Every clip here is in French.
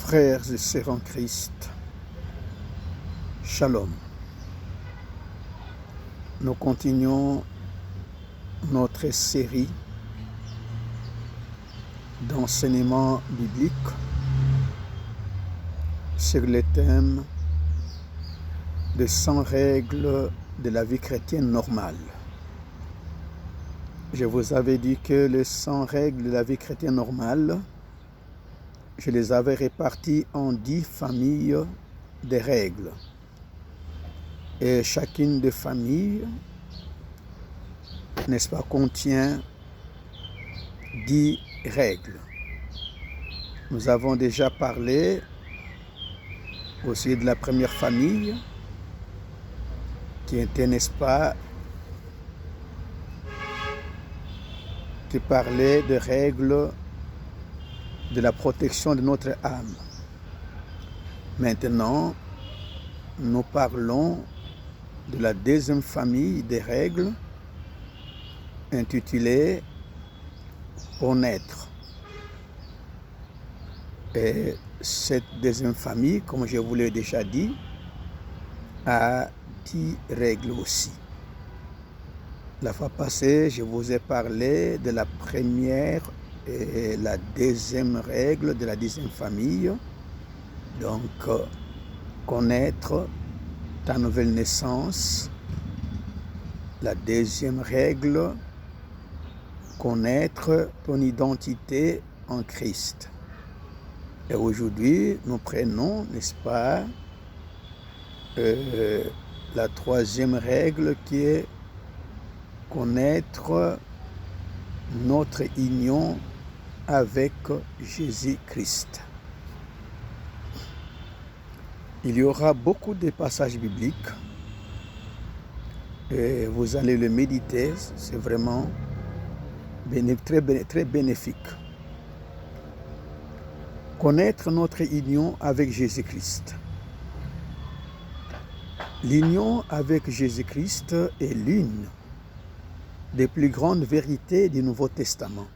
Frères et sœurs en Christ, Shalom. Nous continuons notre série d'enseignements bibliques sur le thème des 100 règles de la vie chrétienne normale. Je vous avais dit que les 100 règles de la vie chrétienne normale, je les avais réparties en 10 familles de règles. Et chacune des familles, n'est-ce pas, contient 10 règles. Nous avons déjà parlé aussi de la première famille, qui était, n'est-ce pas, qui parlait de règles de la protection de notre âme. Maintenant, nous parlons de la deuxième famille des règles intitulée « Connaître ». Et cette deuxième famille, comme je vous l'ai déjà dit, a 10 règles aussi. La fois passée, je vous ai parlé de la première et la deuxième règle de la deuxième famille. Donc, connaître ta nouvelle naissance. La deuxième règle, connaître ton identité en Christ. Et aujourd'hui, nous prenons, n'est-ce pas, la troisième règle qui est connaître notre union avec Jésus-Christ. Il y aura beaucoup de passages bibliques et vous allez le méditer, c'est vraiment très bénéfique. Connaître notre union avec Jésus-Christ. L'union avec Jésus-Christ est l'une des plus grandes vérités du Nouveau Testament.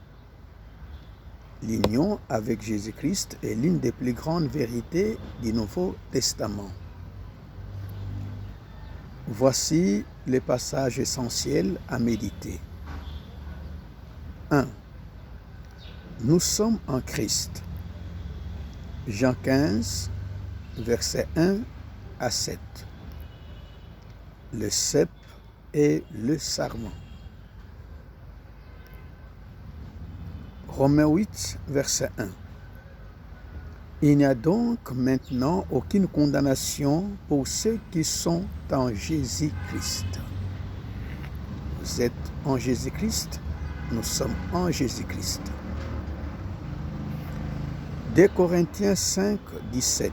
L'union avec Jésus-Christ est l'une des plus grandes vérités du Nouveau Testament. Voici les passages essentiels à méditer. 1. Nous sommes en Christ. Jean 15, versets 1 à 7. Le cep et le sarment. Romains 8, verset 1. Il n'y a donc maintenant aucune condamnation pour ceux qui sont en Jésus-Christ. Vous êtes en Jésus-Christ, nous sommes en Jésus-Christ. 2 Corinthiens 5, 17.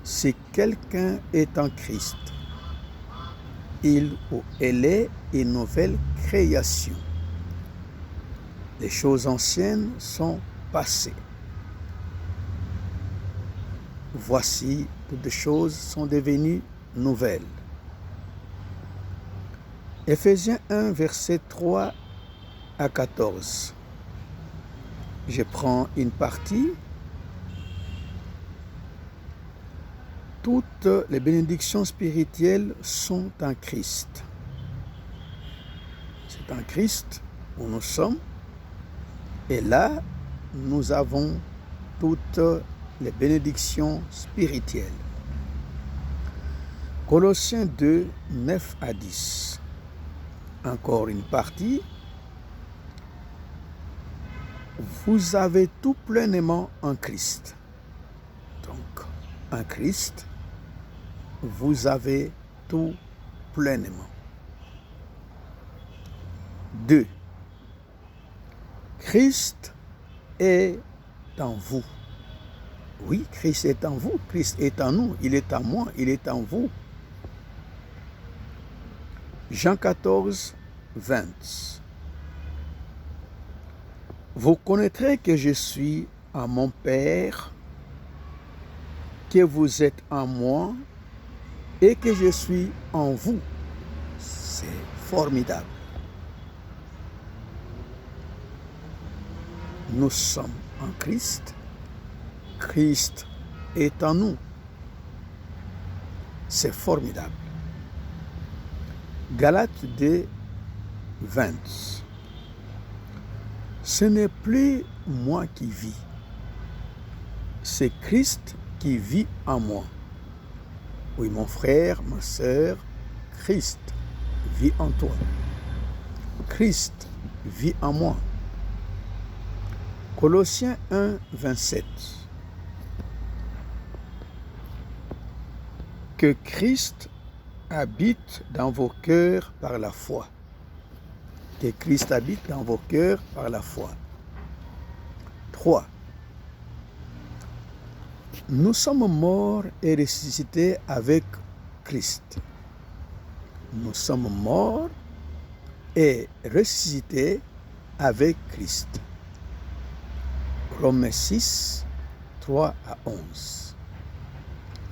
Si quelqu'un est en Christ, il ou elle est une nouvelle création. Les choses anciennes sont passées. Voici, toutes les choses sont devenues nouvelles. Éphésiens 1, versets 3 à 14. Je prends une partie. Toutes les bénédictions spirituelles sont en Christ. C'est en Christ où nous sommes. Et là, nous avons toutes les bénédictions spirituelles. Colossiens 2, 9 à 10. Encore une partie. Vous avez tout pleinement en Christ. Donc, en Christ, vous avez tout pleinement. 2. Christ est en vous. Oui, Christ est en vous, Christ est en nous, il est en moi, il est en vous. Jean 14, 20. Vous connaîtrez que je suis en mon Père, que vous êtes en moi et que je suis en vous. C'est formidable. Nous sommes en Christ. Christ est en nous. C'est formidable. Galates 2, 20. Ce n'est plus moi qui vis, c'est Christ qui vit en moi. Oui, mon frère, ma sœur, Christ vit en toi. Christ vit en moi. Colossiens 1, 27. Que Christ habite dans vos cœurs par la foi. Que Christ habite dans vos cœurs par la foi. 3. Nous sommes morts et ressuscités avec Christ. Nous sommes morts et ressuscités avec Christ. Romains 6, 3 à 11.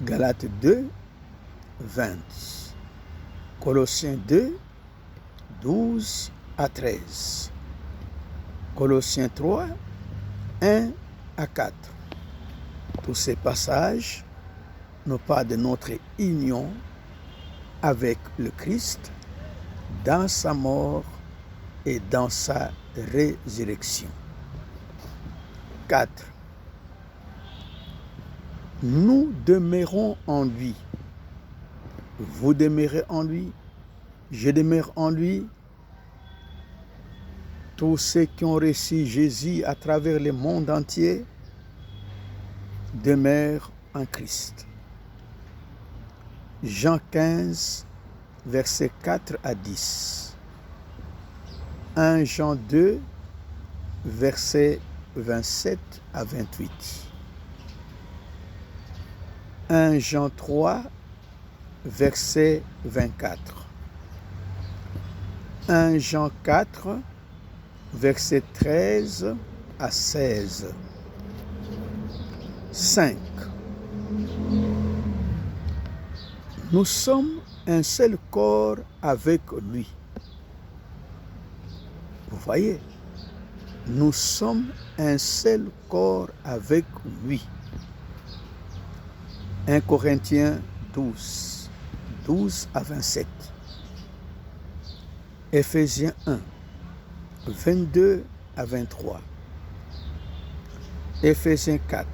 Galates 2, 20. Colossiens 2, 12 à 13. Colossiens 3, 1 à 4. Tous ces passages nous parlent de notre union avec le Christ dans sa mort et dans sa résurrection. 4. Nous demeurons en lui. Vous demeurez en lui. Je demeure en lui. Tous ceux qui ont reçu Jésus à travers le monde entier demeurent en Christ. Jean 15, versets 4 à 10. 1 Jean 2, versets 27 à 28. 1 Jean 3, verset 24. 1 Jean 4, verset 13 à 16. 5. Nous sommes un seul corps avec lui. Vous voyez, nous sommes un seul corps avec lui. 1 Corinthiens 12, 12 à 27. Éphésiens 1, 22 à 23. Éphésiens 4,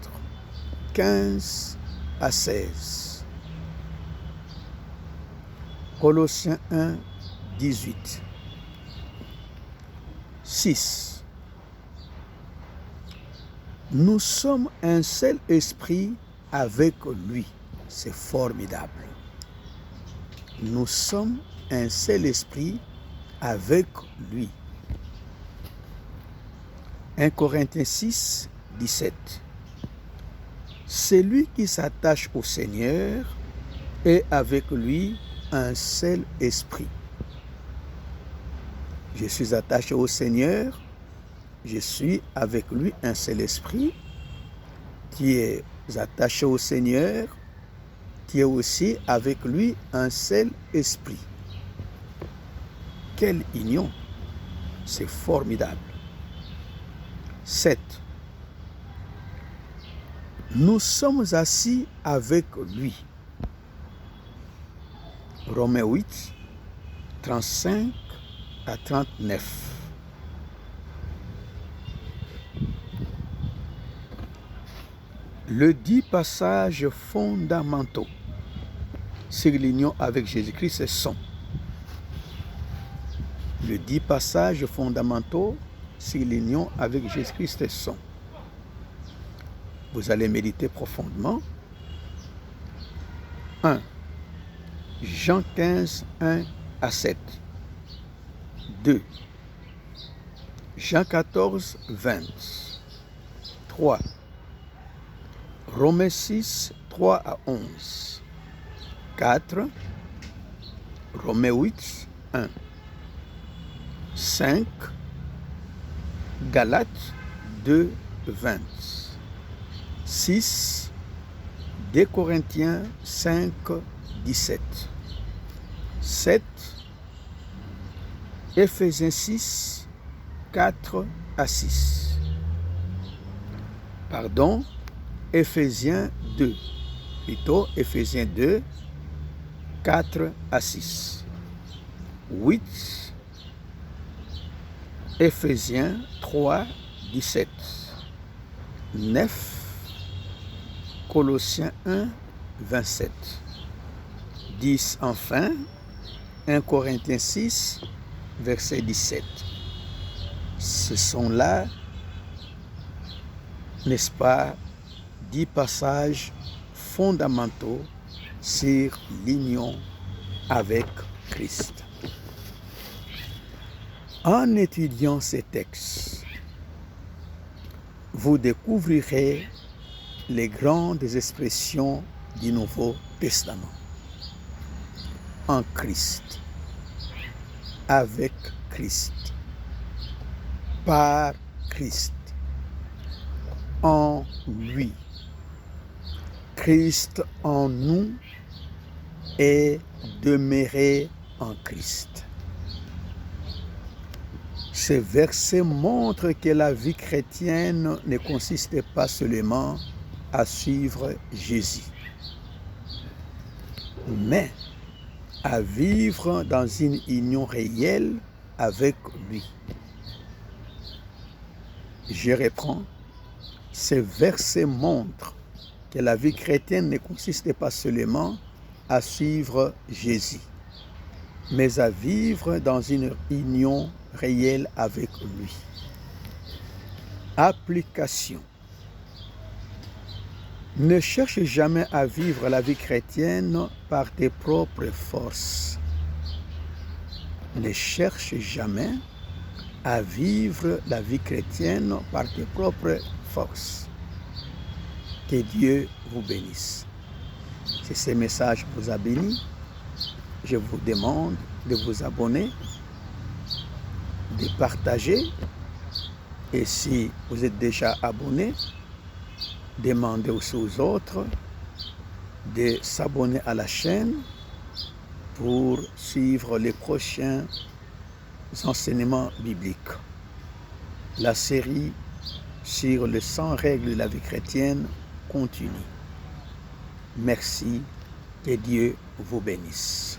15 à 16. Colossiens 1, 18. 6. Nous sommes un seul esprit avec lui. C'est formidable. Nous sommes un seul esprit avec lui. 1 Corinthiens 6, 17. Celui qui s'attache au Seigneur est avec lui un seul esprit. Je suis attaché au Seigneur, je suis avec lui un seul esprit. Qui est attaché au Seigneur, qui est aussi avec lui un seul esprit. Quelle union! C'est formidable. 7. Nous sommes assis avec lui. Romains 8, 35 à 39. Le 10 passages fondamentaux sur l'union avec Jésus-Christ sont. Les 10 passages fondamentaux sur l'union avec Jésus-Christ sont. Vous allez méditer profondément. 1. Jean 15, 1 à 7. 2. Jean 14, 20. 3. Romains 6, 3 à 11. 4. Romains 8, 1. 5. Galates 2, 20. 6. 2 Corinthiens 5, 17. 7. Éphésiens 6, 4 à 6. Pardon, Éphésiens 2, Éphésiens 2, 4 à 6. 8, Éphésiens 3, 17. 9, Colossiens 1, 27. 10 enfin, 1 Corinthiens 6, verset 17. Ce sont là, n'est-ce pas, 10 passages fondamentaux sur l'union avec Christ. En étudiant ces textes, vous découvrirez les grandes expressions du Nouveau Testament. En Christ, avec Christ, par Christ, en lui, Christ en nous et demeurer en Christ. Ces versets montrent que la vie chrétienne ne consiste pas seulement à suivre Jésus, mais à vivre dans une union réelle avec lui. Je reprends. Ces versets montrent que la vie chrétienne ne consiste pas seulement à suivre Jésus, mais à vivre dans une union réelle avec lui. Application. Ne cherche jamais à vivre la vie chrétienne par tes propres forces. Ne cherche jamais à vivre la vie chrétienne par tes propres forces. Que Dieu vous bénisse. Si ce message vous a béni, je vous demande de vous abonner, de partager. Et si vous êtes déjà abonné, demandez aussi aux autres de s'abonner à la chaîne pour suivre les prochains enseignements bibliques. La série sur les 100 règles de la vie chrétienne continue. Merci, que Dieu vous bénisse.